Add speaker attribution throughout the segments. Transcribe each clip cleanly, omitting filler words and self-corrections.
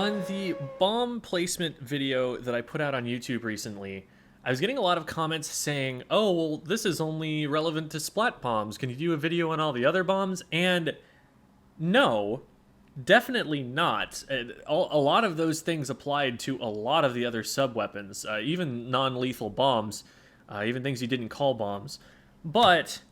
Speaker 1: On the bomb placement video that I put out on YouTube recently, I was getting a lot of comments saying, oh, well, this is only relevant to splat bombs. Can you do a video on all the other bombs? And no, definitely not. A lot of those things applied to a lot of the other sub-weapons, even non-lethal bombs, even things you didn't call bombs. But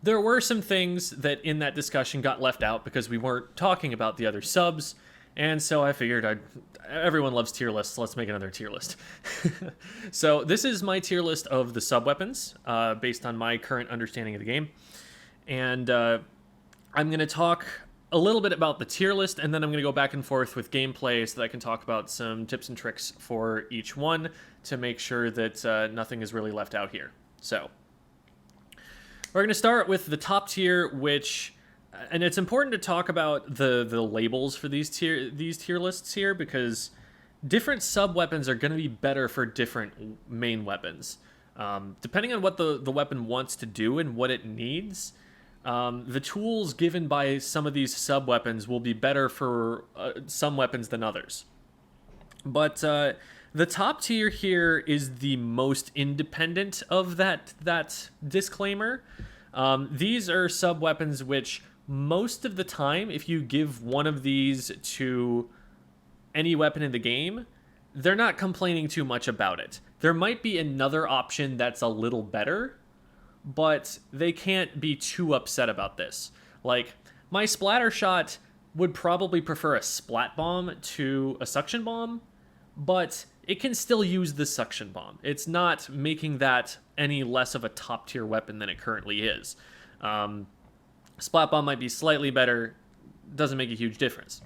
Speaker 1: there were some things that in that discussion got left out because we weren't talking about the other subs, and so I figured everyone loves tier lists, let's make another tier list. So this is my tier list of the sub-weapons, based on my current understanding of the game. And I'm going to talk a little bit about the tier list, and then I'm going to go back and forth with gameplay so that I can talk about some tips and tricks for each one to make sure that nothing is really left out here. So we're going to start with the top tier, which, and it's important to talk about the labels for these tier lists here, because different sub-weapons are going to be better for different main weapons. Depending on what the weapon wants to do and what it needs, the tools given by some of these sub-weapons will be better for some weapons than others. But the top tier here is the most independent of that disclaimer. These are sub-weapons which, most of the time, if you give one of these to any weapon in the game, they're not complaining too much about it. There might be another option that's a little better, but they can't be too upset about this. Like, my splatter shot would probably prefer a splat bomb to a suction bomb, but it can still use the suction bomb. It's not making that any less of a top tier weapon than it currently is. Splat bomb might be slightly better, doesn't make a huge difference.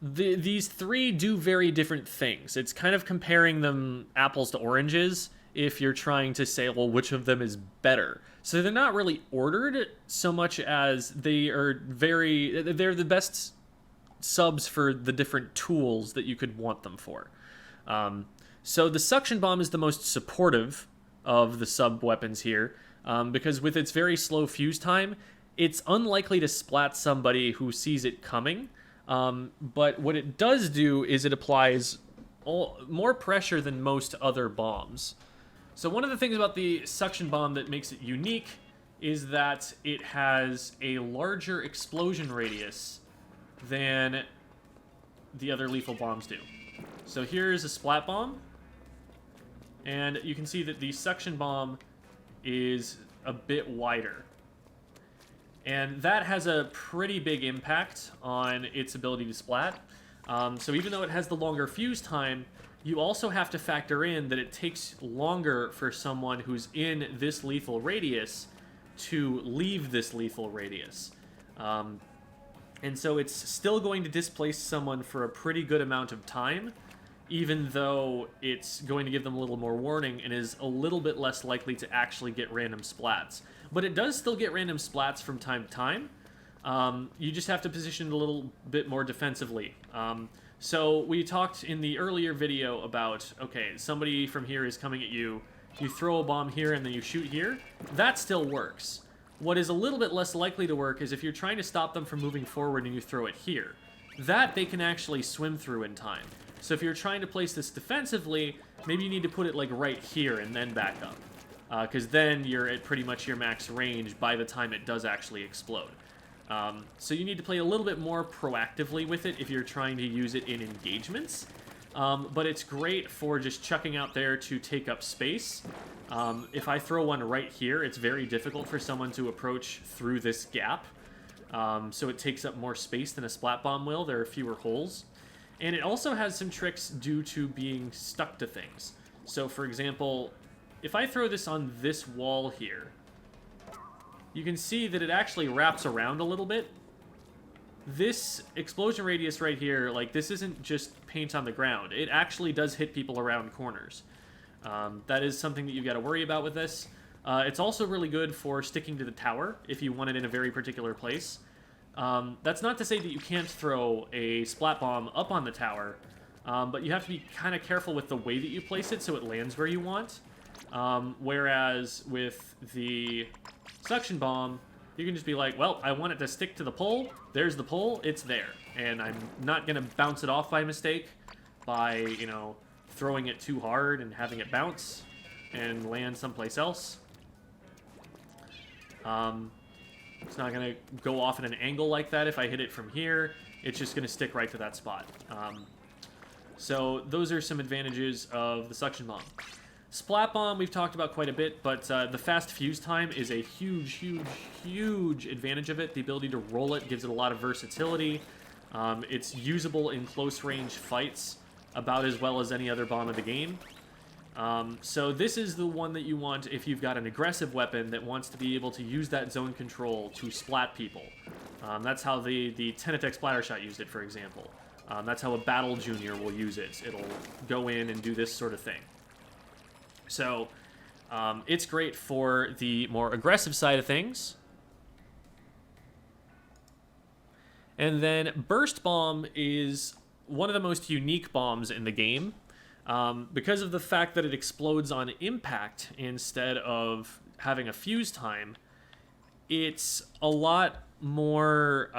Speaker 1: These three do very different things. It's kind of comparing them apples to oranges if you're trying to say, well, which of them is better. So they're not really ordered so much as they're the best subs for the different tools that you could want them for. So the suction bomb is the most supportive of the sub weapons here, because with its very slow fuse time, it's unlikely to splat somebody who sees it coming. But what it does do is it applies more pressure than most other bombs. So one of the things about the suction bomb that makes it unique is that it has a larger explosion radius than the other lethal bombs do. So here's a splat bomb, and you can see that the suction bomb is a bit wider. And that has a pretty big impact on its ability to splat. So even though it has the longer fuse time, you also have to factor in that it takes longer for someone who's in this lethal radius to leave this lethal radius. And so it's still going to displace someone for a pretty good amount of time, even though it's going to give them a little more warning and is a little bit less likely to actually get random splats. But it does still get random splats from time to time. You just have to position it a little bit more defensively. So we talked in the earlier video about, okay, somebody from here is coming at you, you throw a bomb here and then you shoot here. That still works. What is a little bit less likely to work is if you're trying to stop them from moving forward and you throw it here. That they can actually swim through in time. So if you're trying to place this defensively, maybe you need to put it like right here and then back up. Because then you're at pretty much your max range by the time it does actually explode. So you need to play a little bit more proactively with it if you're trying to use it in engagements. But it's great for just chucking out there to take up space. If I throw one right here, it's very difficult for someone to approach through this gap. So it takes up more space than a splat bomb will. There are fewer holes. And it also has some tricks due to being stuck to things. So for example, if I throw this on this wall here, you can see that it actually wraps around a little bit. This explosion radius right here, like, this isn't just paint on the ground. It actually does hit people around corners. That is something that you've got to worry about with this. It's also really good for sticking to the tower if you want it in a very particular place. That's not to say that you can't throw a splat bomb up on the tower, but you have to be kind of careful with the way that you place it so it lands where you want. Whereas with the suction bomb, You can just be like, well, I want it to stick to the pole. There's the pole. It's there. And I'm not going to bounce it off by mistake by, you know, throwing it too hard and having it bounce and land someplace else. It's not going to go off at an angle like that if I hit it from here. It's just going to stick right to that spot. So those are some advantages of the Suction Bomb. Splat Bomb we've talked about quite a bit, but the fast fuse time is a huge, huge, huge advantage of it. The ability to roll it gives it a lot of versatility. It's usable in close-range fights about as well as any other bomb in the game. So this is the one that you want if you've got an aggressive weapon that wants to be able to use that zone control to splat people. That's how the Tenatech Splatter Shot used it, for example. That's how a Battle Junior will use it. It'll go in and do this sort of thing. So, it's great for the more aggressive side of things. And then Burst Bomb is one of the most unique bombs in the game. Because of the fact that it explodes on impact instead of having a fuse time, it's a lot more...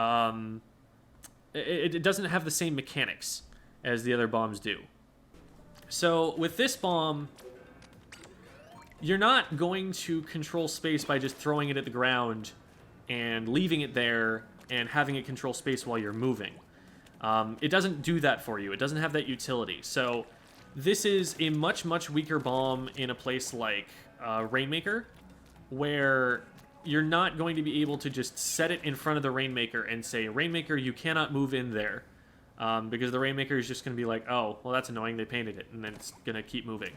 Speaker 1: It doesn't have the same mechanics as the other bombs do. So, with this bomb... You're not going to control space by just throwing it at the ground and leaving it there and having it control space while you're moving. It doesn't do that for you. It doesn't have that utility. So this is a much, much weaker bomb in a place like Rainmaker, where you're not going to be able to just set it in front of the Rainmaker and say, Rainmaker, you cannot move in there. Because the Rainmaker is just going to be like, oh, well, that's annoying. They painted it. And then it's going to keep moving.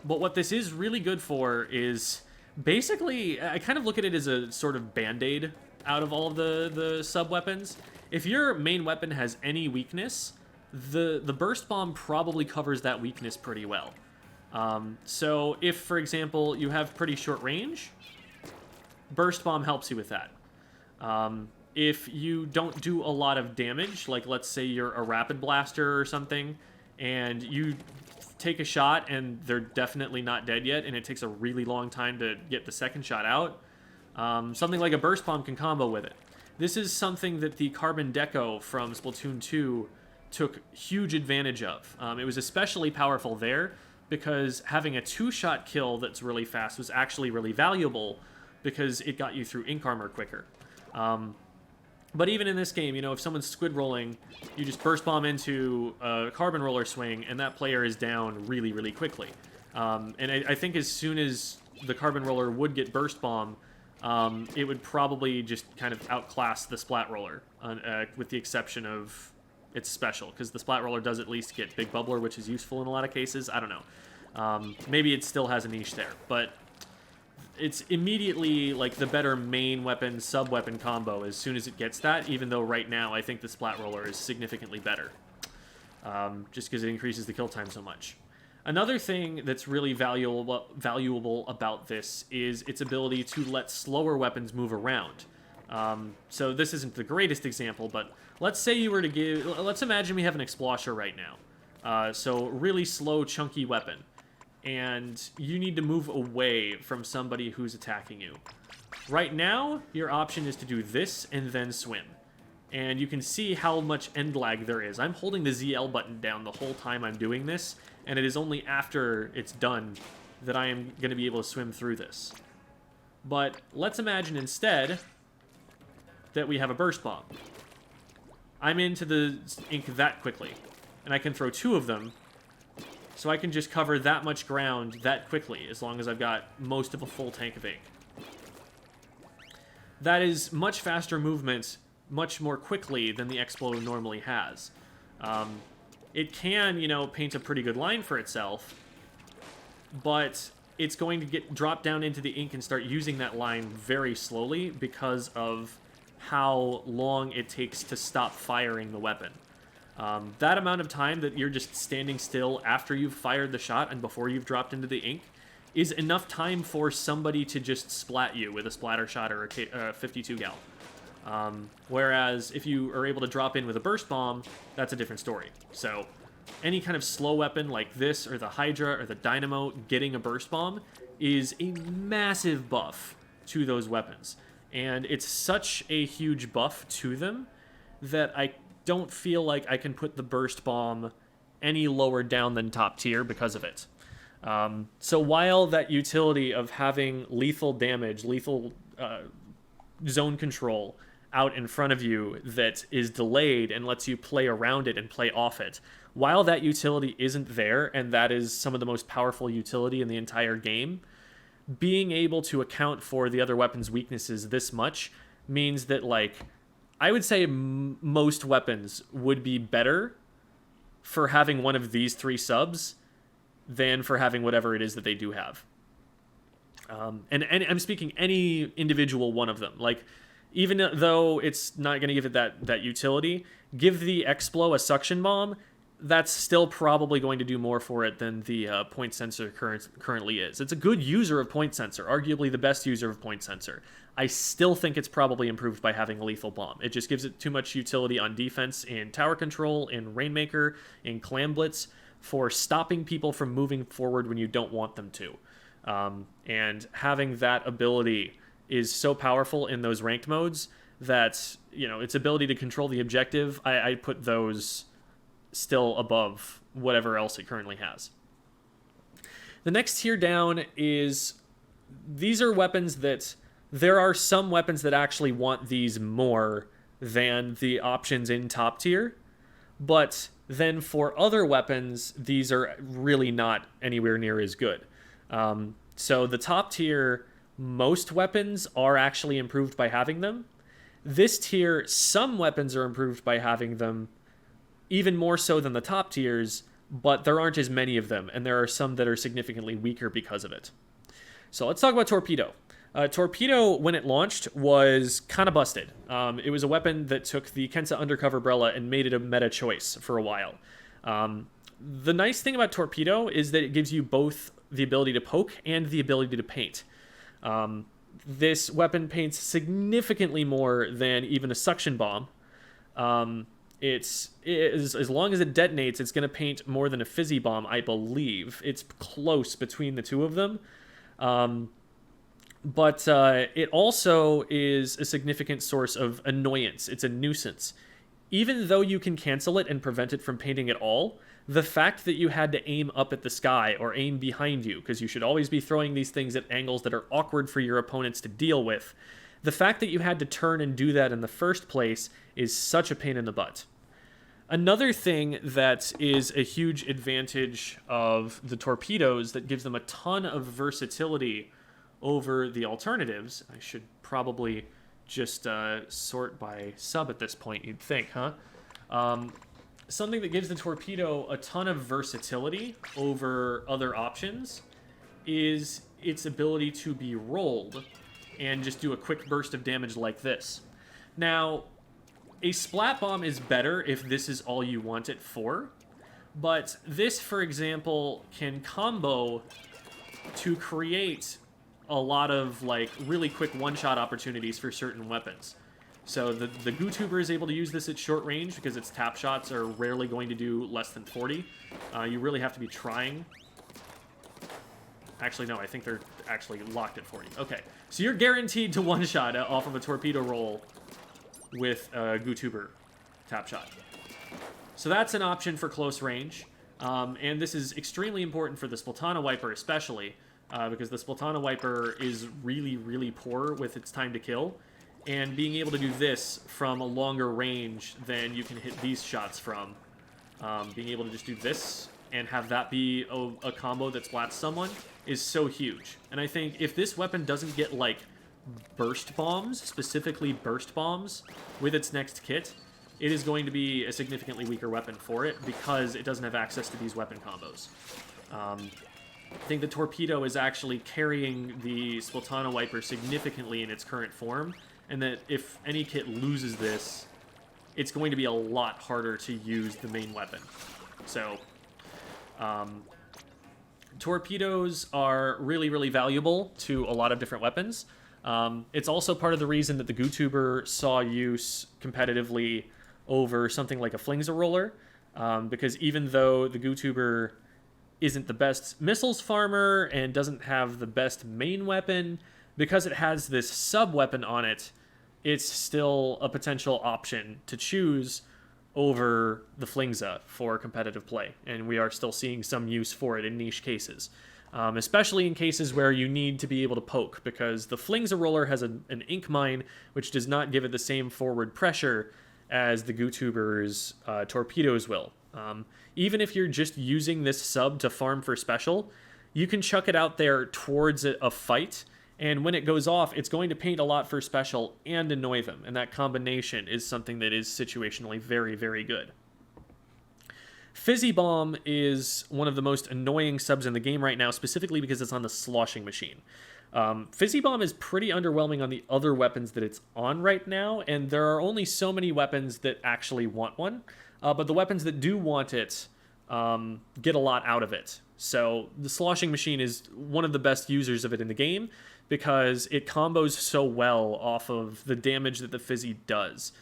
Speaker 1: But what this is really good for is basically, I kind of look at it as a sort of band-aid out of all of the sub-weapons. If your main weapon has any weakness, the Burst Bomb probably covers that weakness pretty well. So if, for example, you have pretty short range, Burst Bomb helps you with that. If you don't do a lot of damage, like let's say you're a Rapid Blaster or something, and you take a shot and they're definitely not dead yet, and it takes a really long time to get the second shot out, something like a Burst Bomb can combo with it. This is something that the Carbon Deco from Splatoon 2 took huge advantage of. It was especially powerful there because having a two-shot kill that's really fast was actually really valuable because it got you through ink armor quicker. But even in this game, you know, if someone's squid rolling, you just burst bomb into a carbon roller swing, and that player is down really, really quickly. And I think as soon as the carbon roller would get burst bomb, it would probably just kind of outclass the splat roller, with the exception of its special, because the splat roller does at least get big bubbler, which is useful in a lot of cases. I don't know. Maybe it still has a niche there, but it's immediately like the better main weapon sub weapon combo as soon as it gets that, even though right now I think the splat roller is significantly better, just because it increases the kill time so much. Another thing that's really valuable about this is its ability to let slower weapons move around. So this isn't the greatest example, but let's say you were to let's imagine we have an Explosher right now. So really slow, chunky weapon. And you need to move away from somebody who's attacking you. Right now, your option is to do this and then swim. And you can see how much end lag there is. I'm holding the ZL button down the whole time I'm doing this, and it is only after it's done that I am going to be able to swim through this. But let's imagine instead that we have a burst bomb. I'm into the ink that quickly, and I can throw two of them, so I can just cover that much ground that quickly, as long as I've got most of a full tank of ink. That is much faster movement, much more quickly than the Explo normally has. It can, you know, paint a pretty good line for itself, but it's going to drop down into the ink and start using that line very slowly because of how long it takes to stop firing the weapon. That amount of time that you're just standing still after you've fired the shot and before you've dropped into the ink is enough time for somebody to just splat you with a splatter shot or a 52 gal. Whereas if you are able to drop in with a burst bomb, that's a different story. So any kind of slow weapon like this or the Hydra or the Dynamo getting a burst bomb is a massive buff to those weapons. And it's such a huge buff to them that I don't feel like I can put the Burst Bomb any lower down than top tier because of it. So while that utility of having lethal damage, lethal zone control out in front of you that is delayed and lets you play around it and play off it, while that utility isn't there, and that is some of the most powerful utility in the entire game, being able to account for the other weapons' weaknesses this much means that, like, I would say most weapons would be better for having one of these 3 subs than for having whatever it is that they do have. And I'm speaking any individual one of them. Like, even though it's not going to give it that utility, give the Explo a suction bomb, that's still probably going to do more for it than the point sensor currently is. It's a good user of point sensor, arguably the best user of point sensor. I still think it's probably improved by having a lethal bomb. It just gives it too much utility on defense, in tower control, in Rainmaker, in Clam Blitz, for stopping people from moving forward when you don't want them to. And having that ability is so powerful in those ranked modes that, you know, its ability to control the objective, I put those still above whatever else it currently has. The next tier down is, these are weapons that, there are some weapons that actually want these more than the options in top tier, but then for other weapons, these are really not anywhere near as good. So the top tier, most weapons are actually improved by having them. This tier, some weapons are improved by having them, even more so than the top tiers, but there aren't as many of them, and there are some that are significantly weaker because of it. So let's talk about Torpedo. Torpedo, when it launched, was kind of busted. It was a weapon that took the Kensa Undercover Umbrella and made it a meta choice for a while. The nice thing about Torpedo is that it gives you both the ability to poke and the ability to paint. This weapon paints significantly more than even a suction bomb. As long as it detonates, it's going to paint more than a Fizzy Bomb, I believe. It's close between the two of them. But it also is a significant source of annoyance. It's a nuisance. Even though you can cancel it and prevent it from painting at all, the fact that you had to aim up at the sky or aim behind you, because you should always be throwing these things at angles that are awkward for your opponents to deal with, the fact that you had to turn and do that in the first place is such a pain in the butt. Another thing that is a huge advantage of the Torpedoes that gives them a ton of versatility over the alternatives, I should probably just sort by sub at this point, you'd think, huh? Something that gives the Torpedo a ton of versatility over other options is its ability to be rolled and just do a quick burst of damage like this. Now, a Splat Bomb is better if this is all you want it for, but this, for example, can combo to create a lot of, like, really quick one-shot opportunities for certain weapons. So the GooTuber is able to use this at short range because its tap shots are rarely going to do less than 40. You really have to be trying. Actually, no, I think they're actually locked at 40. Okay, so you're guaranteed to one-shot off of a Torpedo roll with a GooTuber tap shot. So that's an option for close range. And this is extremely important for the Splatana Wiper especially, because the Splatana Wiper is really, really poor with its time to kill. And being able to do this from a longer range than you can hit these shots from, being able to just do this and have that be a combo that splats someone is so huge. And I think if this weapon doesn't get, like, burst bombs, specifically burst bombs, with its next kit, it is going to be a significantly weaker weapon for it because it doesn't have access to these weapon combos. I think the Torpedo is actually carrying the Splatana Wiper significantly in its current form, and that if any kit loses this, it's going to be a lot harder to use the main weapon. So, Torpedoes are really, really valuable to a lot of different weapons. It's also part of the reason that the GooTuber saw use competitively over something like a Flingza Roller, because even though the GooTuber isn't the best missiles farmer and doesn't have the best main weapon, because it has this sub-weapon on it, it's still a potential option to choose over the Flingza for competitive play, and we are still seeing some use for it in niche cases. Especially in cases where you need to be able to poke, because the Flingza roller has an ink mine, which does not give it the same forward pressure as the Gootuber's torpedoes will. Even if you're just using this sub to farm for special, you can chuck it out there towards a fight, and when it goes off, it's going to paint a lot for special and annoy them, and that combination is something that is situationally very, very good. Fizzy Bomb is one of the most annoying subs in the game right now, specifically because it's on the sloshing machine. Fizzy Bomb is pretty underwhelming on the other weapons that it's on right now, and there are only so many weapons that actually want one, but the weapons that do want it get a lot out of it. So the sloshing machine is one of the best users of it in the game because it combos so well off of the damage that the Fizzy does.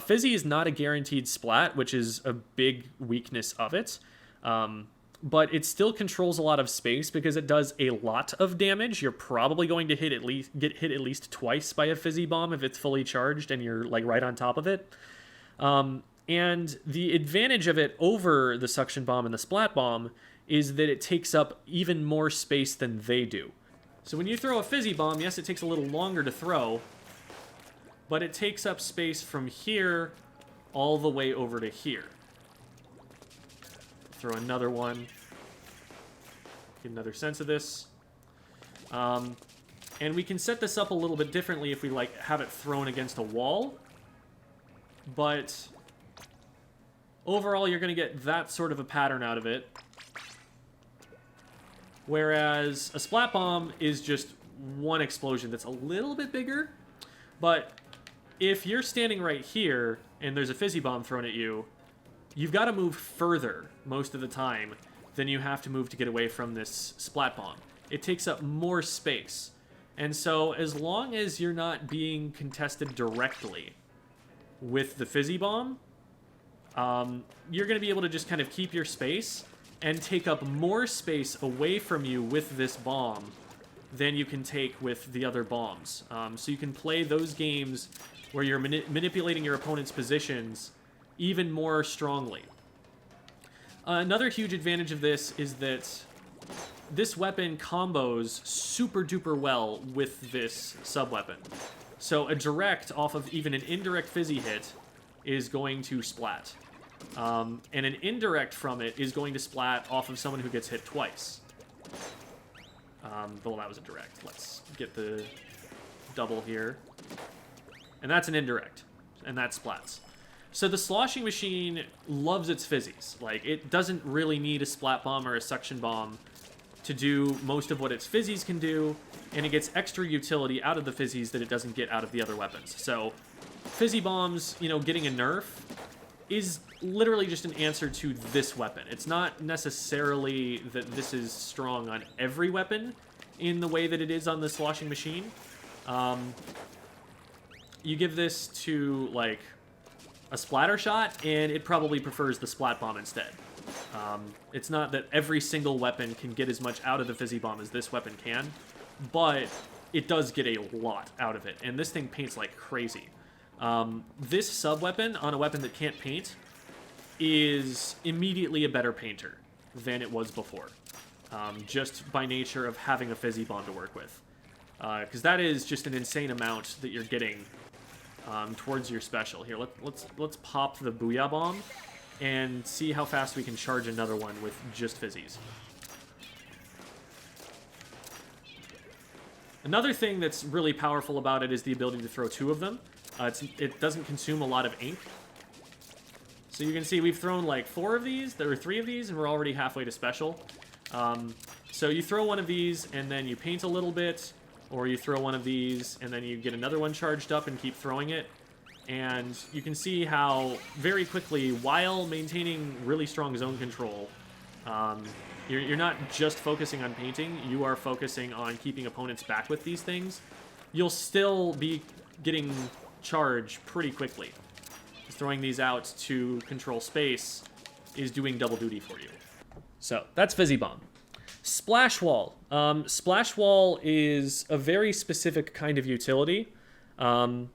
Speaker 1: Fizzy is not a guaranteed splat, which is a big weakness of it, but it still controls a lot of space because it does a lot of damage. You're probably going to get hit at least twice by a Fizzy Bomb if it's fully charged and you're like right on top of it. And the advantage of it over the Suction Bomb and the Splat Bomb is that it takes up even more space than they do. So when you throw a Fizzy Bomb, yes, it takes a little longer to throw, but it takes up space from here all the way over to here. Throw another one. Get another sense of this. And we can set this up a little bit differently if we like have it thrown against a wall. But overall, you're going to get that sort of a pattern out of it. Whereas a Splat Bomb is just one explosion that's a little bit bigger. But if you're standing right here and there's a Fizzy Bomb thrown at you, you've got to move further most of the time than you have to move to get away from this Splat Bomb. It takes up more space. And so as long as you're not being contested directly with the Fizzy Bomb, you're going to be able to just kind of keep your space and take up more space away from you with this bomb than you can take with the other bombs. So you can play those games where you're manipulating your opponent's positions even more strongly. Another huge advantage of this is that this weapon combos super duper well with this sub-weapon. So a direct off of even an indirect Fizzy hit is going to splat. And an indirect from it is going to splat off of someone who gets hit twice. Well, that was a direct. Let's get the double here. And that's an indirect. And that splats. So the sloshing machine loves its fizzies. Like, it doesn't really need a Splat Bomb or a Suction Bomb to do most of what its fizzies can do, and it gets extra utility out of the fizzies that it doesn't get out of the other weapons. So Fizzy Bombs, you know, getting a nerf is literally just an answer to this weapon. It's not necessarily that this is strong on every weapon in the way that it is on the sloshing machine. You give this to, like, a splatter shot, and it probably prefers the Splat Bomb instead. It's not that every single weapon can get as much out of the Fizzy Bomb as this weapon can, but it does get a lot out of it, and this thing paints like crazy. This sub-weapon on a weapon that can't paint is immediately a better painter than it was before, just by nature of having a Fizzy Bomb to work with. Because that is just an insane amount that you're getting towards your special. Here, let's pop the Booyah Bomb and see how fast we can charge another one with just fizzies. Another thing that's really powerful about it is the ability to throw two of them. It doesn't consume a lot of ink. So you can see we've thrown like 4 of these, there are 3 of these, and we're already halfway to special. So you throw one of these and then you paint a little bit, or you throw one of these and then you get another one charged up and keep throwing it. And you can see how very quickly, while maintaining really strong zone control, you're not just focusing on painting, you are focusing on keeping opponents back with these things. You'll still be getting charge pretty quickly. Throwing these out to control space is doing double duty for you. So that's Fizzy Bomb. Splash Wall. Splash Wall is a very specific kind of utility. One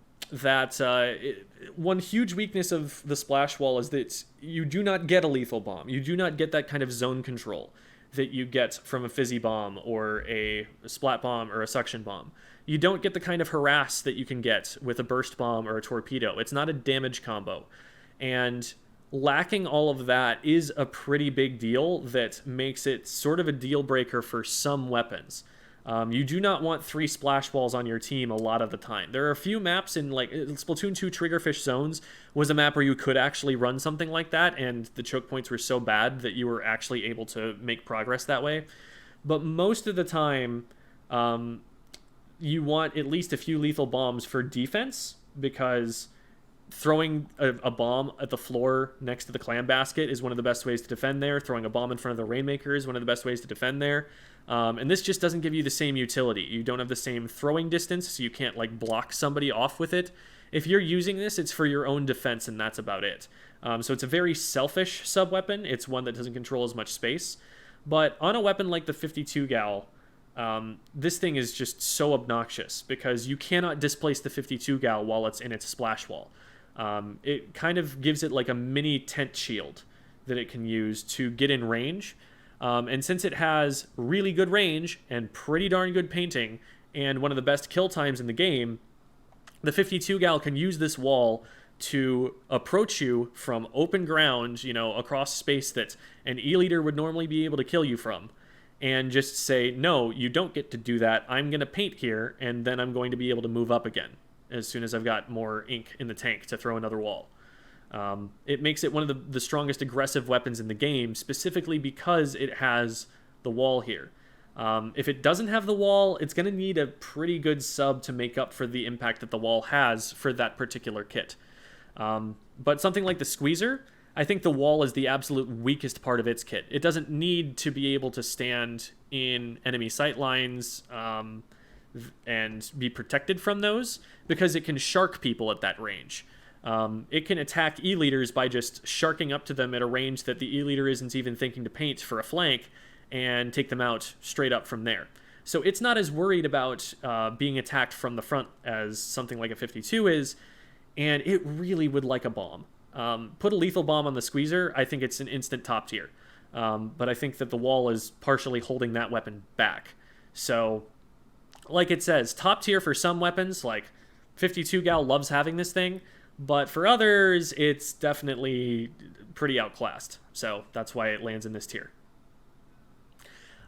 Speaker 1: huge weakness of the Splash Wall is that you do not get a lethal bomb. You do not get that kind of zone control that you get from a Fizzy Bomb or a Splat Bomb or a Suction Bomb. You don't get the kind of harass that you can get with a Burst Bomb or a Torpedo. It's not a damage combo. And lacking all of that is a pretty big deal that makes it sort of a deal breaker for some weapons. You do not want 3 splash walls on your team a lot of the time. There are a few maps in, like, Splatoon 2 Triggerfish Zones was a map where you could actually run something like that, and the choke points were so bad that you were actually able to make progress that way. But most of the time, you want at least a few lethal bombs for defense, because throwing a bomb at the floor next to the clam basket is one of the best ways to defend there. Throwing a bomb in front of the Rainmaker is one of the best ways to defend there. And this just doesn't give you the same utility. You don't have the same throwing distance, so you can't, like, block somebody off with it. If you're using this, it's for your own defense, and that's about it. So it's a very selfish sub-weapon. It's one that doesn't control as much space. But on a weapon like the 52 Gal, this thing is just so obnoxious, because you cannot displace the 52 Gal while it's in its splash wall. It kind of gives it like a mini tent shield that it can use to get in range. And since it has really good range and pretty darn good painting and one of the best kill times in the game, the 52 Gal can use this wall to approach you from open ground, across space that an E-liter would normally be able to kill you from, and just say, no, you don't get to do that. I'm going to paint here, and then I'm going to be able to move up again as soon as I've got more ink in the tank to throw another wall. It makes it one of the strongest aggressive weapons in the game, specifically because it has the wall here. If it doesn't have the wall, it's going to need a pretty good sub to make up for the impact that the wall has for that particular kit. But something like the Squeezer, I think the wall is the absolute weakest part of its kit. It doesn't need to be able to stand in enemy sight lines and be protected from those, because it can shark people at that range. It can attack E-liters by just sharking up to them at a range that the E-liter isn't even thinking to paint for a flank, and take them out straight up from there. So it's not as worried about being attacked from the front as something like a 52 is, and it really would like a bomb. Put a lethal bomb on the Squeezer, I think it's an instant top tier. But I think that the wall is partially holding that weapon back. So, like it says, top tier for some weapons, like 52 Gal loves having this thing, but for others, it's definitely pretty outclassed. So that's why it lands in this tier.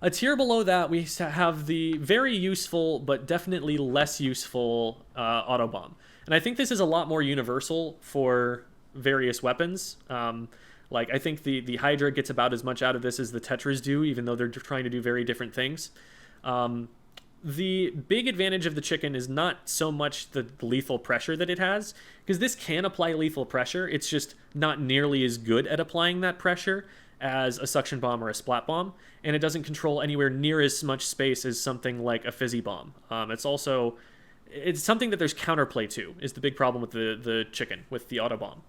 Speaker 1: A tier below that, we have the very useful, but definitely less useful auto bomb. And I think this is a lot more universal for various weapons. I think the Hydra gets about as much out of this as the Tetras do, even though they're trying to do very different things. The big advantage of the chicken is not so much the lethal pressure that it has, because this can apply lethal pressure. It's just not nearly as good at applying that pressure as a suction bomb or a splat bomb, and it doesn't control anywhere near as much space as something like a fizzy bomb. It's something that there's counterplay to, is the big problem with the chicken, with the auto bomb.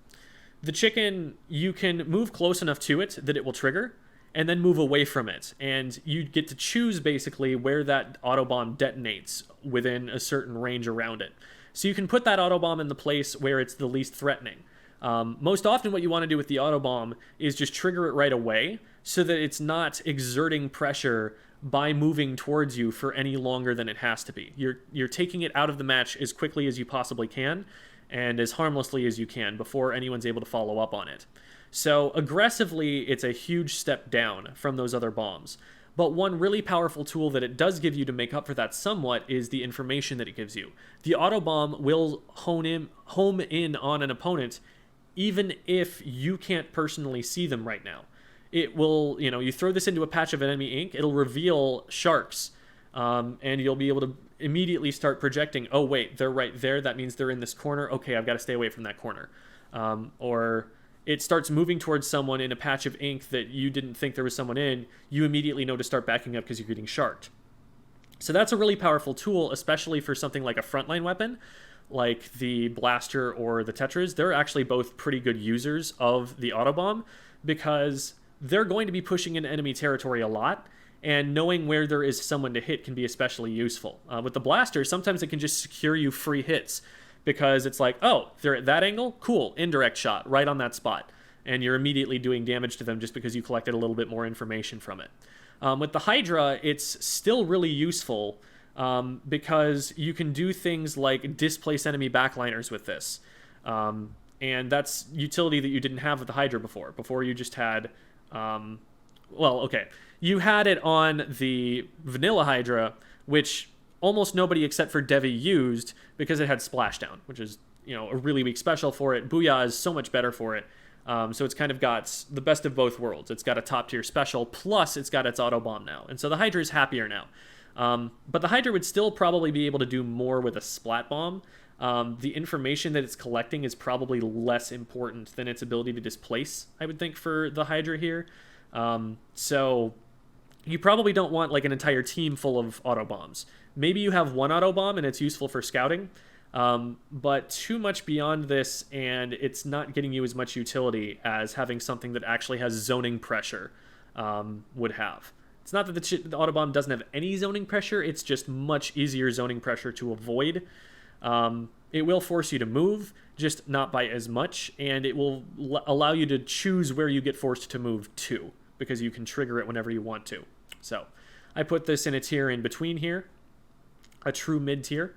Speaker 1: The chicken, you can move close enough to it that it will trigger, and then move away from it. And you get to choose, basically, where that auto bomb detonates within a certain range around it. So you can put that auto bomb in the place where it's the least threatening. Most often what you want to do with the auto bomb is just trigger it right away, so that it's not exerting pressure by moving towards you for any longer than it has to be. You're taking it out of the match as quickly as you possibly can, and as harmlessly as you can, before anyone's able to follow up on it. So aggressively, it's a huge step down from those other bombs. But one really powerful tool that it does give you to make up for that somewhat is the information that it gives you. The auto bomb will home in on an opponent even if you can't personally see them right now. It will, you throw this into a patch of enemy ink, it'll reveal sharks, and you'll be able to immediately start projecting, oh wait, they're right there, that means they're in this corner, okay, I've got to stay away from that corner. Or it starts moving towards someone in a patch of ink that you didn't think there was someone in, you immediately know to start backing up because you're getting sharked. So that's a really powerful tool, especially for something like a frontline weapon, like the Blaster or the Tetras. They're actually both pretty good users of the auto bomb, because they're going to be pushing into enemy territory a lot, and knowing where there is someone to hit can be especially useful. With the blaster, sometimes it can just secure you free hits, because it's like, oh, they're at that angle? Cool, indirect shot, right on that spot. And you're immediately doing damage to them just because you collected a little bit more information from it. With the Hydra, it's still really useful because you can do things like displace enemy backliners with this. And that's utility that you didn't have with the Hydra before. Before you just had... you had it on the vanilla Hydra, which almost nobody except for Devi used because it had Splashdown, which is, a really weak special for it. Booyah is so much better for it. So it's kind of got the best of both worlds. It's got a top-tier special, plus it's got its auto bomb now. And so the Hydra is happier now. But the Hydra would still probably be able to do more with a Splat Bomb. The information that it's collecting is probably less important than its ability to displace, I would think, for the Hydra here. So you probably don't want like an entire team full of auto bombs. Maybe you have one auto bomb and it's useful for scouting. But too much beyond this, and it's not getting you as much utility as having something that actually has zoning pressure would have. It's not that the Autobomb doesn't have any zoning pressure, it's just much easier zoning pressure to avoid. It will force you to move, just not by as much, and it will allow you to choose where you get forced to move to, because you can trigger it whenever you want to. So I put this in a tier in between here, a true mid-tier.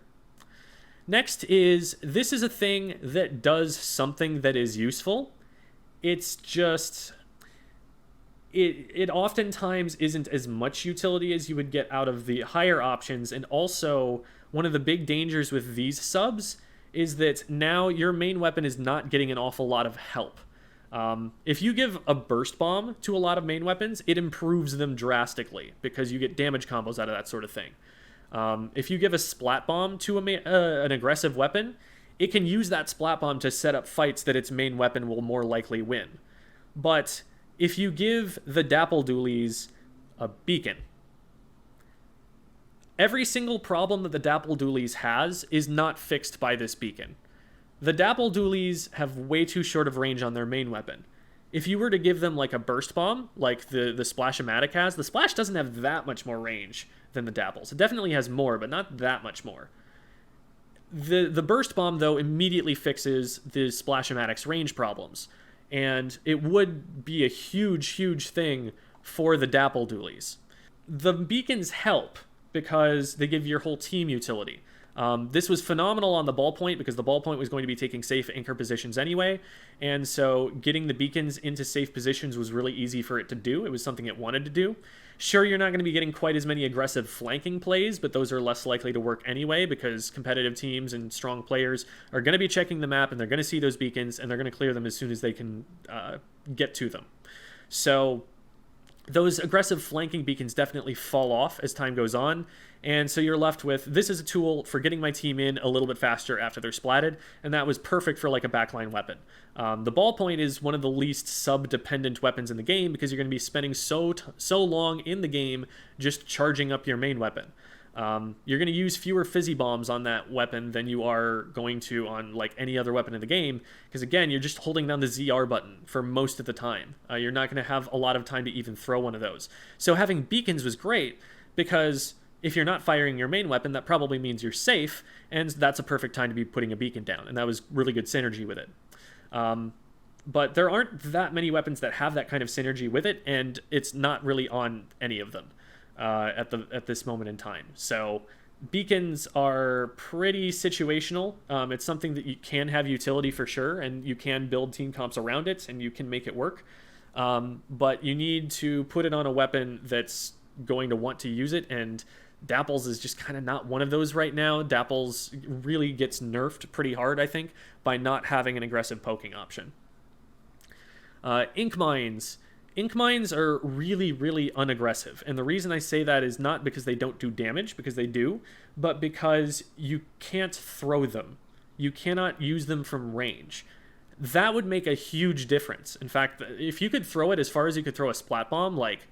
Speaker 1: Next this is a thing that does something that is useful. It's just, it oftentimes isn't as much utility as you would get out of the higher options, and also one of the big dangers with these subs is that now your main weapon is not getting an awful lot of help. If you give a burst bomb to a lot of main weapons, it improves them drastically because you get damage combos out of that sort of thing. If you give a Splat Bomb to an aggressive weapon, it can use that Splat Bomb to set up fights that its main weapon will more likely win. But if you give the Dapple Doolies a beacon, every single problem that the Dapple Doolies has is not fixed by this beacon. The Dapple Doolies have way too short of range on their main weapon. If you were to give them like a burst bomb, like the Splash-O-Matic has, the Splash doesn't have that much more range than the Dapples. It definitely has more, but not that much more. The burst bomb, though, immediately fixes the Splash-O-Matic's range problems, and it would be a huge, huge thing for the Dapple Doolies. The beacons help because they give your whole team utility. This was phenomenal on the ballpoint because the ballpoint was going to be taking safe anchor positions anyway, and so getting the beacons into safe positions was really easy for it to do. It was something it wanted to do. Sure, you're not going to be getting quite as many aggressive flanking plays, but those are less likely to work anyway because competitive teams and strong players are going to be checking the map, and they're going to see those beacons, and they're going to clear them as soon as they can get to them. So those aggressive flanking beacons definitely fall off as time goes on, and so you're left with, this is a tool for getting my team in a little bit faster after they're splatted, and that was perfect for like a backline weapon. The ballpoint is one of the least sub-dependent weapons in the game because you're going to be spending so long in the game just charging up your main weapon. You're going to use fewer Fizzy Bombs on that weapon than you are going to on like any other weapon in the game, because again, you're just holding down the ZR button for most of the time. You're not going to have a lot of time to even throw one of those. So having beacons was great because if you're not firing your main weapon, that probably means you're safe, and that's a perfect time to be putting a beacon down, and that was really good synergy with it. But there aren't that many weapons that have that kind of synergy with it, and it's not really on any of them at this moment in time. So beacons are pretty situational. It's something that you can have utility for sure, and you can build team comps around it, and you can make it work. But you need to put it on a weapon that's going to want to use it, and Dapples is just kind of not one of those right now. Dapples really gets nerfed pretty hard, I think, by not having an aggressive poking option. Ink Mines. Ink Mines are really, really unaggressive, and the reason I say that is not because they don't do damage, because they do, but because you can't throw them. You cannot use them from range. That would make a huge difference. In fact, if you could throw it as far as you could throw a Splat Bomb, like,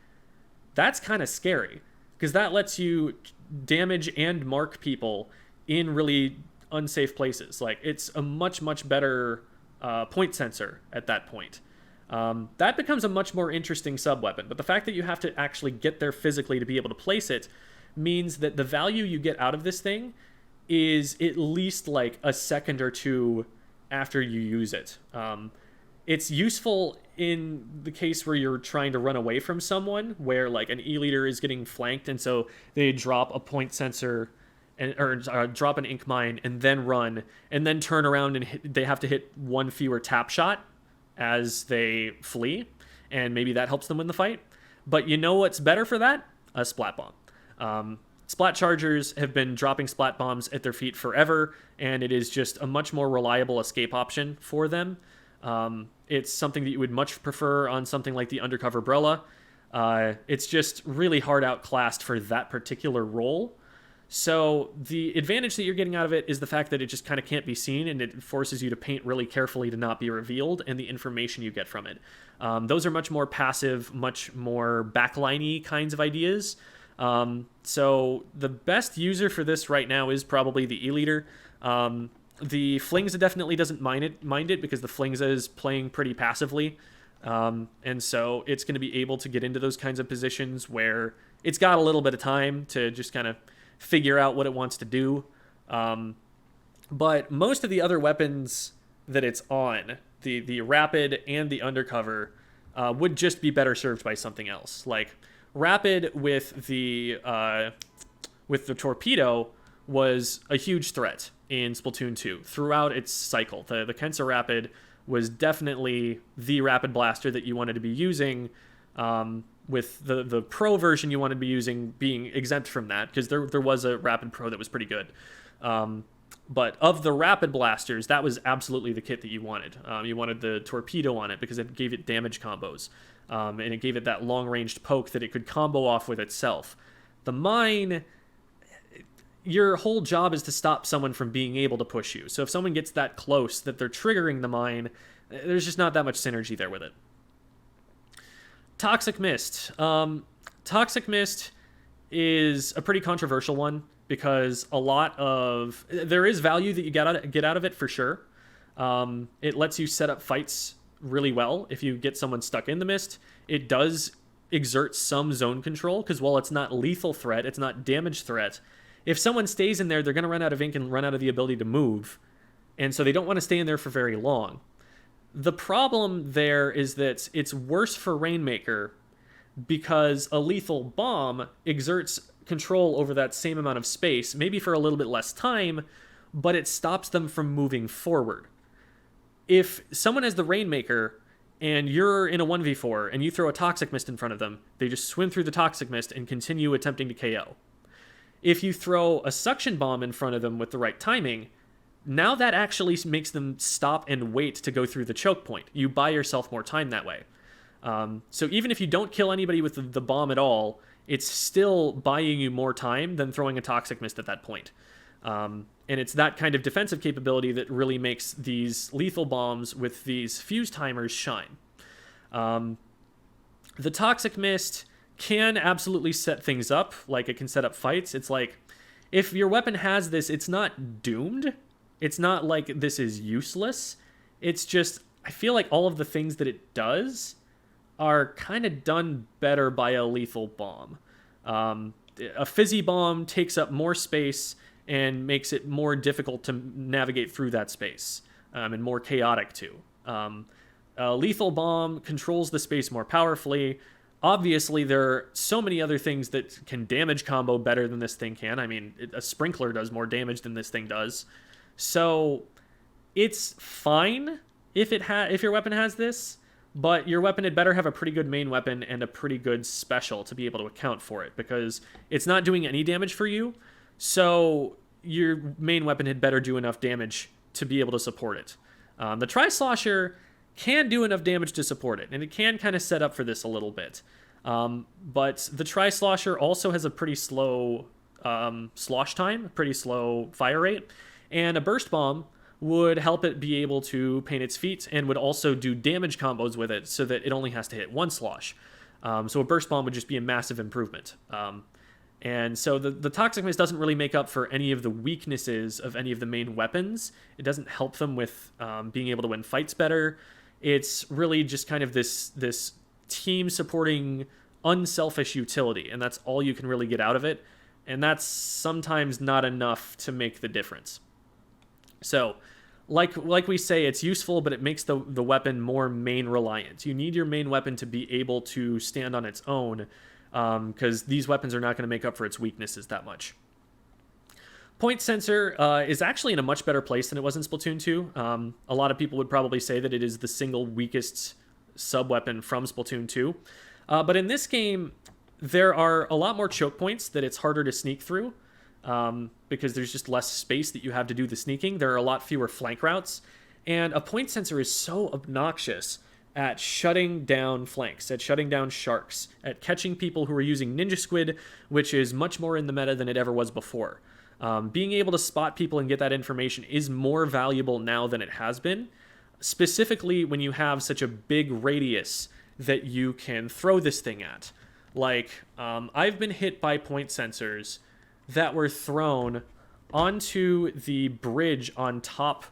Speaker 1: that's kind of scary, because that lets you damage and mark people in really unsafe places. Like, it's a much, much better point sensor at that point. That becomes a much more interesting sub-weapon. But the fact that you have to actually get there physically to be able to place it means that the value you get out of this thing is at least like a second or two after you use it. It's useful in the case where you're trying to run away from someone, where like an E-liter is getting flanked, and so they drop a point sensor or drop an ink mine and then run and then turn around and they have to hit one fewer tap shot as they flee, and maybe that helps them win the fight. But you know what's better for that? A splat bomb. Splat chargers have been dropping splat bombs at their feet forever, and it is just a much more reliable escape option for them. It's something that you would much prefer on something like the undercover Brella. It's just really hard outclassed for that particular role. So the advantage that you're getting out of it is the fact that it just kind of can't be seen, and it forces you to paint really carefully to not be revealed, and the information you get from it. Those are much more passive, much more backliney kinds of ideas. So the best user for this right now is probably the E-liter. The Flingza definitely doesn't mind it because the Flingza is playing pretty passively. And so it's going to be able to get into those kinds of positions where it's got a little bit of time to just kind of figure out what it wants to do. But most of the other weapons that it's on, the Rapid and the Undercover, would just be better served by something else. Like Rapid with the Torpedo was a huge threat in Splatoon 2 throughout its cycle. The Kensa Rapid was definitely the rapid blaster that you wanted to be using, with the Pro version you wanted to be using being exempt from that, because there was a Rapid Pro that was pretty good. But of the Rapid blasters, that was absolutely the kit that you wanted. You wanted the Torpedo on it because it gave it damage combos, and it gave it that long-ranged poke that it could combo off with itself. The Mine, your whole job is to stop someone from being able to push you. So if someone gets that close that they're triggering the Mine, there's just not that much synergy there with it. Toxic Mist. Toxic Mist is a pretty controversial one because there is value that you get out of it for sure. It lets you set up fights really well if you get someone stuck in the mist. It does exert some zone control because while it's not lethal threat, it's not damage threat. If someone stays in there, they're going to run out of ink and run out of the ability to move. And so they don't want to stay in there for very long. The problem there is that it's worse for Rainmaker because a lethal bomb exerts control over that same amount of space, maybe for a little bit less time, but it stops them from moving forward. If someone has the Rainmaker and you're in a 1v4 and you throw a Toxic Mist in front of them, they just swim through the Toxic Mist and continue attempting to KO. If you throw a Suction Bomb in front of them with the right timing, now that actually makes them stop and wait to go through the choke point. You buy yourself more time that way. So even if you don't kill anybody with the bomb at all, it's still buying you more time than throwing a Toxic Mist at that point. And it's that kind of defensive capability that really makes these lethal bombs with these fuse timers shine. The Toxic Mist can absolutely set things up, like it can set up fights. It's like, if your weapon has this, it's not doomed. It's not like this is useless. It's just, I feel like all of the things that it does are kind of done better by a lethal bomb. A Fizzy Bomb takes up more space and makes it more difficult to navigate through that space, and more chaotic too. A lethal bomb controls the space more powerfully. Obviously, there are so many other things that can damage combo better than this thing can. I mean, a Sprinkler does more damage than this thing does. So it's fine if your weapon has this, but your weapon had better have a pretty good main weapon and a pretty good special to be able to account for it, because it's not doing any damage for you. So your main weapon had better do enough damage to be able to support it. The Tri-Slosher can do enough damage to support it, and it can kind of set up for this a little bit. But the Tri-Slosher also has a pretty slow slosh time, pretty slow fire rate, and a Burst Bomb would help it be able to paint its feet and would also do damage combos with it so that it only has to hit one slosh. So a Burst Bomb would just be a massive improvement. And so the Toxic Mist doesn't really make up for any of the weaknesses of any of the main weapons. It doesn't help them with being able to win fights better. It's really just kind of this team supporting unselfish utility, and that's all you can really get out of it. And that's sometimes not enough to make the difference. So, like we say, it's useful, but it makes the weapon more main reliant. You need your main weapon to be able to stand on its own, because these weapons are not going to make up for its weaknesses that much. Point sensor is actually in a much better place than it was in Splatoon 2. A lot of people would probably say that it is the single weakest sub-weapon from Splatoon 2. But in this game, there are a lot more choke points that it's harder to sneak through, because there's just less space that you have to do the sneaking. There are a lot fewer flank routes, and a point sensor is so obnoxious at shutting down flanks, at shutting down sharks, at catching people who are using Ninja Squid, which is much more in the meta than it ever was before. Being able to spot people and get that information is more valuable now than it has been, specifically when you have such a big radius that you can throw this thing at. Like, I've been hit by point sensors that were thrown onto the bridge on top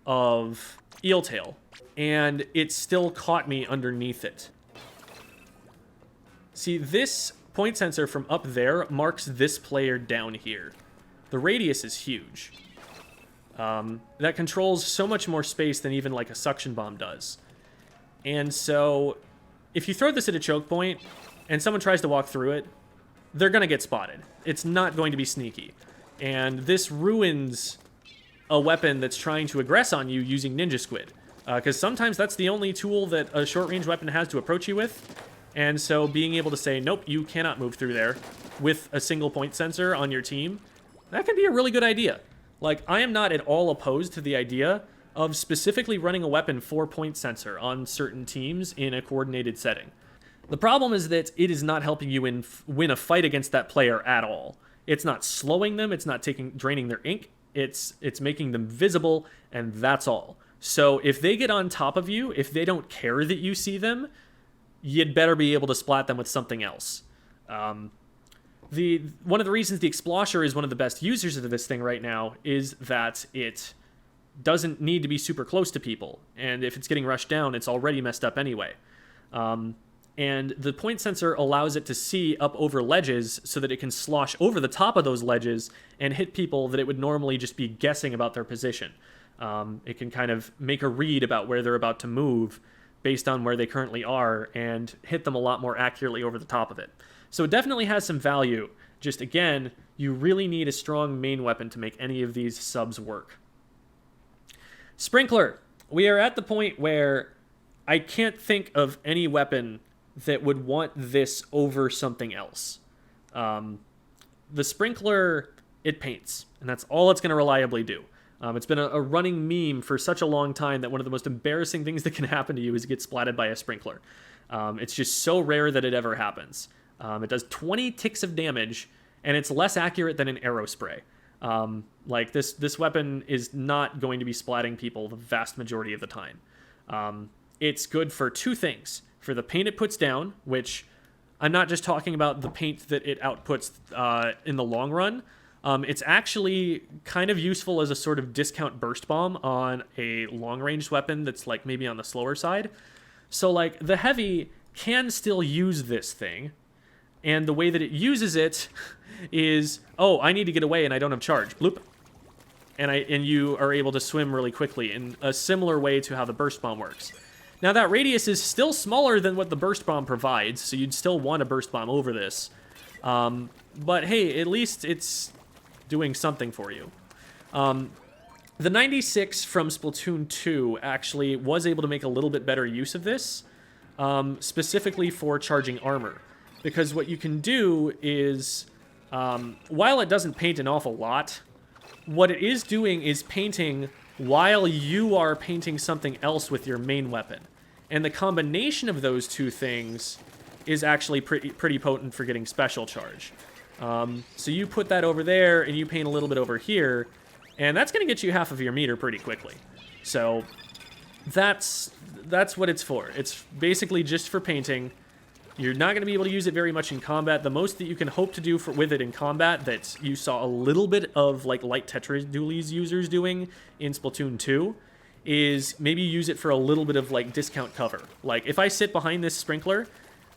Speaker 1: of Eeltail, and it still caught me underneath it. See, this point sensor from up there marks this player down here. The radius is huge. That controls so much more space than even like a suction bomb does. And so if you throw this at a choke point and someone tries to walk through it, they're going to get spotted. It's not going to be sneaky. And this ruins a weapon that's trying to aggress on you using Ninja Squid. Because sometimes that's the only tool that a short-range weapon has to approach you with. And so being able to say, nope, you cannot move through there with a single point sensor on your team, that can be a really good idea. Like, I am not at all opposed to the idea of specifically running a weapon for point sensor on certain teams in a coordinated setting. The problem is that it is not helping you win a fight against that player at all. It's not slowing them, it's not draining their ink, it's making them visible, and that's all. So if they get on top of you, if they don't care that you see them, you'd better be able to splat them with something else. One of the reasons the Explosher is one of the best users of this thing right now is that it doesn't need to be super close to people, and if it's getting rushed down, it's already messed up anyway. And the point sensor allows it to see up over ledges so that it can slosh over the top of those ledges and hit people that it would normally just be guessing about their position. It can kind of make a read about where they're about to move based on where they currently are and hit them a lot more accurately over the top of it. So it definitely has some value. Just again, you really need a strong main weapon to make any of these subs work. Sprinkler. We are at the point where I can't think of any weapon that would want this over something else. The Sprinkler, it paints, and that's all it's going to reliably do. It's been a running meme for such a long time that one of the most embarrassing things that can happen to you is to get splatted by a Sprinkler. It's just so rare that it ever happens. It does 20 ticks of damage, and it's less accurate than an arrow spray. Like, this weapon is not going to be splatting people the vast majority of the time. It's good for two things. For the paint it puts down, which I'm not just talking about the paint that it outputs in the long run. It's actually kind of useful as a sort of discount burst bomb on a long-range weapon that's like maybe on the slower side. So like the heavy can still use this thing, and the way that it uses it is, oh, I need to get away and I don't have charge. Bloop. And you are able to swim really quickly in a similar way to how the burst bomb works. Now that radius is still smaller than what the burst bomb provides, so you'd still want a burst bomb over this. But hey, at least it's doing something for you. The 96 from Splatoon 2 actually was able to make a little bit better use of this, specifically for charging armor. Because what you can do is, while it doesn't paint an awful lot, what it is doing is painting while you are painting something else with your main weapon. And the combination of those two things is actually pretty potent for getting special charge. So you put that over there, and you paint a little bit over here, and that's going to get you half of your meter pretty quickly. So that's what it's for. It's basically just for painting. You're not going to be able to use it very much in combat. The most that you can hope to do with it in combat that you saw a little bit of like light Tetra Dualies users doing in Splatoon 2 is maybe use it for a little bit of like discount cover. Like if I sit behind this sprinkler,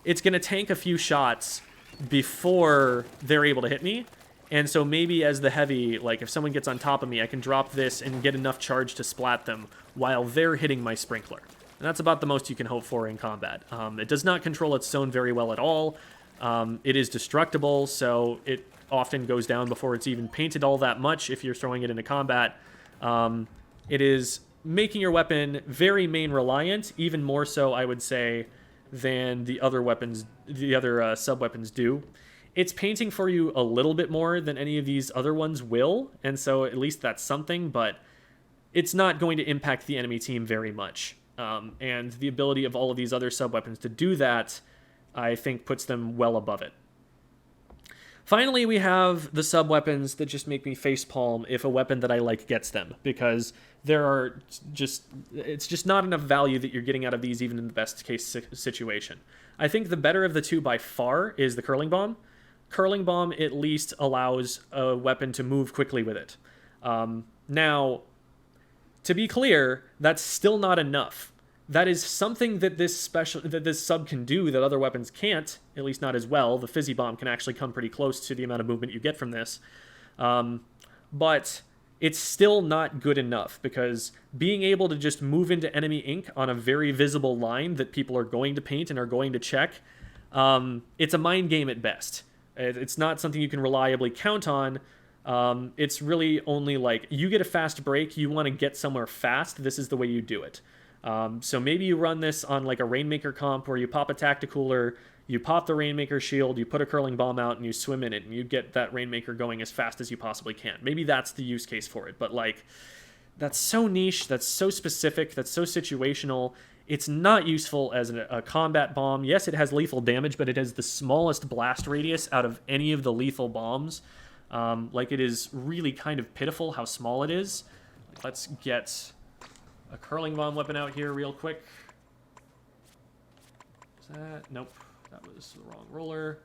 Speaker 1: it's going to tank a few shots before they're able to hit me. And so maybe as the heavy, like if someone gets on top of me, I can drop this and get enough charge to splat them while they're hitting my sprinkler. And that's about the most you can hope for in combat. It does not control its zone very well at all. It is destructible, so it often goes down before it's even painted all that much if you're throwing it into combat. It is making your weapon very main reliant, even more so, I would say, than the other weapons, the other sub-weapons do. It's painting for you a little bit more than any of these other ones will, and so at least that's something, but it's not going to impact the enemy team very much. And the ability of all of these other sub-weapons to do that, I think, puts them well above it. Finally, we have the sub-weapons that just make me facepalm if a weapon that I like gets them, because it's just not enough value that you're getting out of these even in the best case situation. I think the better of the two by far is the Curling Bomb. Curling Bomb at least allows a weapon to move quickly with it. Now, to be clear, that's still not enough. That is something that this sub can do that other weapons can't, at least not as well. The Fizzy Bomb can actually come pretty close to the amount of movement you get from this. But it's still not good enough, because being able to just move into enemy ink on a very visible line that people are going to paint and are going to check, it's a mind game at best. It's not something you can reliably count on. It's really only like, you get a fast break, you want to get somewhere fast, this is the way you do it. So maybe you run this on like a Rainmaker comp where you pop a Tacticooler, you pop the Rainmaker shield, you put a Curling Bomb out, and you swim in it, and you get that Rainmaker going as fast as you possibly can. Maybe that's the use case for it, but like, that's so niche, that's so specific, that's so situational. It's not useful as a combat bomb. Yes, it has lethal damage, but it has the smallest blast radius out of any of the lethal bombs. Like, it is really kind of pitiful how small it is. Let's get a Curling Bomb weapon out here real quick. Is that? Nope. That was the wrong roller.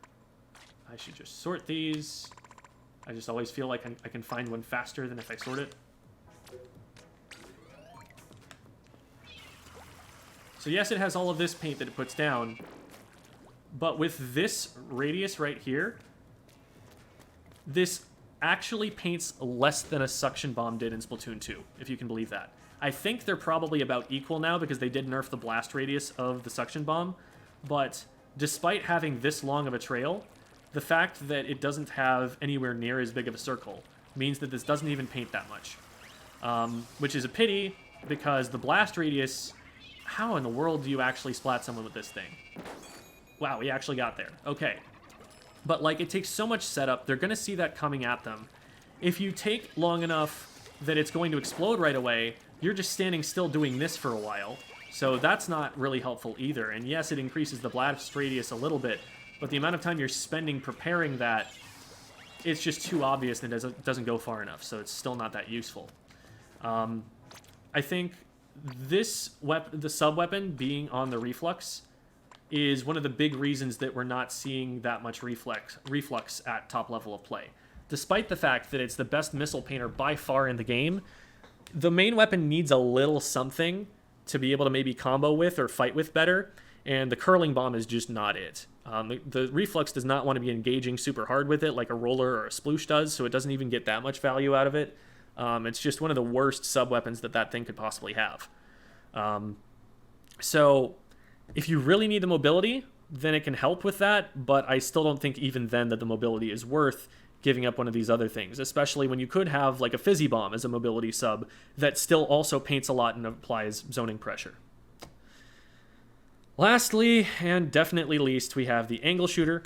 Speaker 1: I should just sort these. I just always feel like I can find one faster than if I sort it. So yes, it has all of this paint that it puts down, but with this radius right here, this actually paints less than a Suction Bomb did in Splatoon 2, if you can believe that. I think they're probably about equal now because they did nerf the blast radius of the Suction Bomb, but despite having this long of a trail, the fact that it doesn't have anywhere near as big of a circle means that this doesn't even paint that much, which is a pity because the blast radius... How in the world do you actually splat someone with this thing? Wow, we actually got there. Okay. But, like, it takes so much setup. They're going to see that coming at them. If you take long enough that it's going to explode right away, you're just standing still doing this for a while. So that's not really helpful either. And yes, it increases the blast radius a little bit, but the amount of time you're spending preparing that, it's just too obvious and it doesn't go far enough. So it's still not that useful. I think... this the sub-weapon being on the reflux is one of the big reasons that we're not seeing that much reflux at top level of play. Despite the fact that it's the best missile painter by far in the game, the main weapon needs a little something to be able to maybe combo with or fight with better, and the Curling Bomb is just not it. The reflux does not want to be engaging super hard with it like a roller or a sploosh does, so it doesn't even get that much value out of it. It's just one of the worst sub-weapons that thing could possibly have. So if you really need the mobility, then it can help with that, but I still don't think even then that the mobility is worth giving up one of these other things, especially when you could have like a Fizzy Bomb as a mobility sub that still also paints a lot and applies zoning pressure. Lastly, and definitely least, we have the Angle Shooter.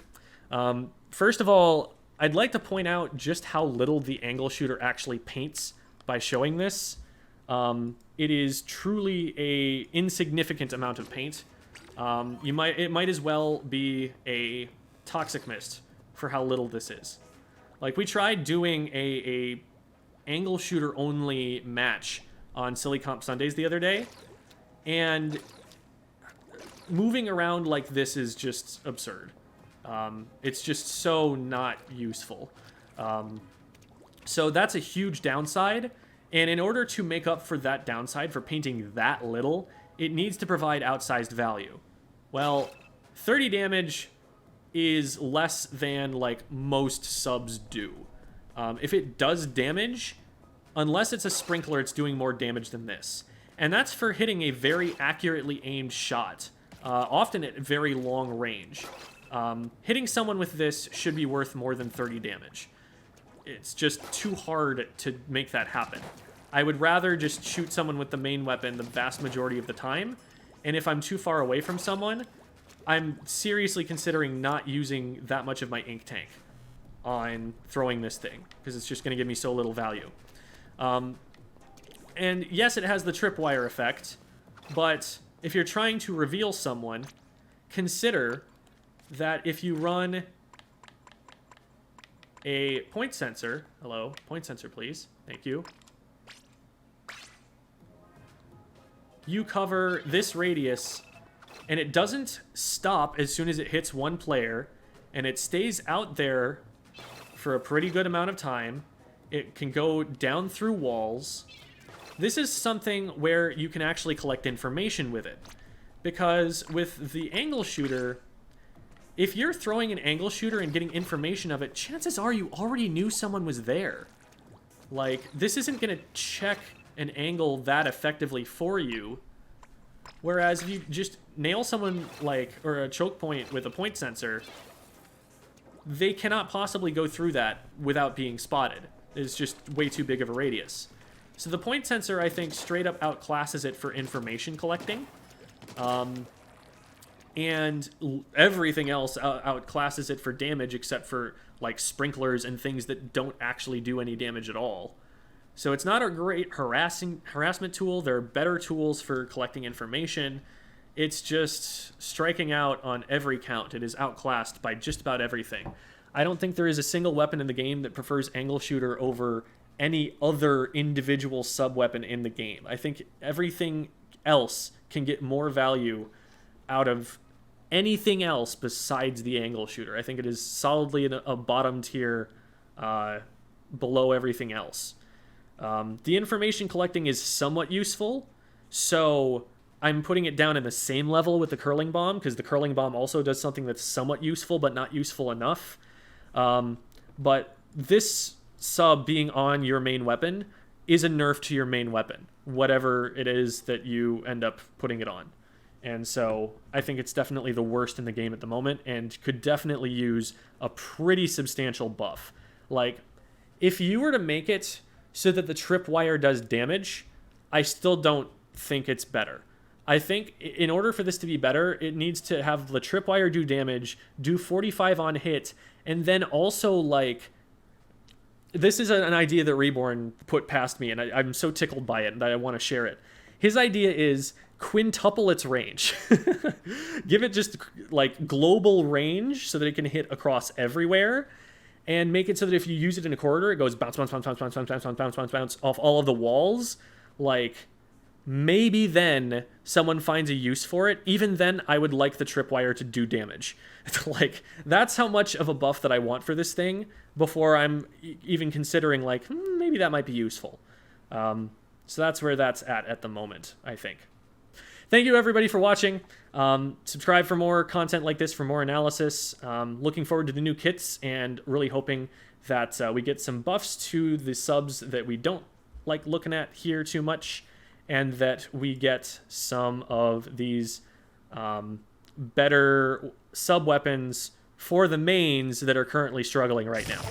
Speaker 1: First of all, I'd like to point out just how little the Angle Shooter actually paints by showing this. It is truly a insignificant amount of paint. It might as well be a Toxic Mist for how little this is. Like, we tried doing a Angle Shooter only match on Silly Comp Sundays the other day, and moving around like this is just absurd. It's just so not useful. So that's a huge downside, And in order to make up for that downside, for painting that little, it needs to provide outsized value. Well, 30 damage is less than like most subs do. If it does damage, unless it's a sprinkler, it's doing more damage than this. And that's for hitting a very accurately aimed shot, often at very long range. Hitting someone with this should be worth more than 30 damage. It's just too hard to make that happen. I would rather just shoot someone with the main weapon the vast majority of the time, and if I'm too far away from someone, I'm seriously considering not using that much of my ink tank on throwing this thing, because it's just going to give me so little value. And yes, it has the tripwire effect, but if you're trying to reveal someone, consider that if you run a point sensor, hello, point sensor please, thank you, you cover this radius, and it doesn't stop as soon as it hits one player, and it stays out there for a pretty good amount of time. It can go down through walls. This is something where you can actually collect information with it. Because with the angle shooter, if you're throwing an angle shooter and getting information of it, chances are you already knew someone was there. Like, this isn't going to check an angle that effectively for you. Whereas if you just nail someone, like, or a choke point with a point sensor, they cannot possibly go through that without being spotted. It's just way too big of a radius. So the point sensor, I think, straight up outclasses it for information collecting. And everything else outclasses it for damage, except for, like, sprinklers and things that don't actually do any damage at all. So it's not a great harassment tool. There are better tools for collecting information. It's just striking out on every count. It is outclassed by just about everything. I don't think there is a single weapon in the game that prefers angle shooter over any other individual sub-weapon in the game. I think everything else can get more value out of anything else besides the angle shooter. I think it is solidly in a bottom tier below everything else. The information collecting is somewhat useful, so I'm putting it down in the same level with the curling bomb, because the curling bomb also does something that's somewhat useful, but not useful enough. But this sub being on your main weapon is a nerf to your main weapon, whatever it is that you end up putting it on. And so I think it's definitely the worst in the game at the moment, and could definitely use a pretty substantial buff. Like, if you were to make it so that the tripwire does damage, I still don't think it's better. I think in order for this to be better, it needs to have the tripwire do damage, do 45 on hit, and then also, like, this is an idea that Reborn put past me, and I'm so tickled by it that I want to share it. His idea is quintuple its range. Give it just, like, global range so that it can hit across everywhere, and make it so that if you use it in a corridor, it goes bounce, bounce, bounce, bounce, bounce, bounce, bounce, bounce, bounce, bounce, bounce off all of the walls. Like, maybe then someone finds a use for it. Even then, I would like the tripwire to do damage. Like, that's how much of a buff that I want for this thing before I'm even considering, like, maybe that might be useful. So that's where that's at the moment, I think. Thank you, everybody, for watching. Subscribe for more content like this, for more analysis. Looking forward to the new kits, and really hoping that we get some buffs to the subs that we don't like looking at here too much, and that we get some of these better sub-weapons for the mains that are currently struggling right now.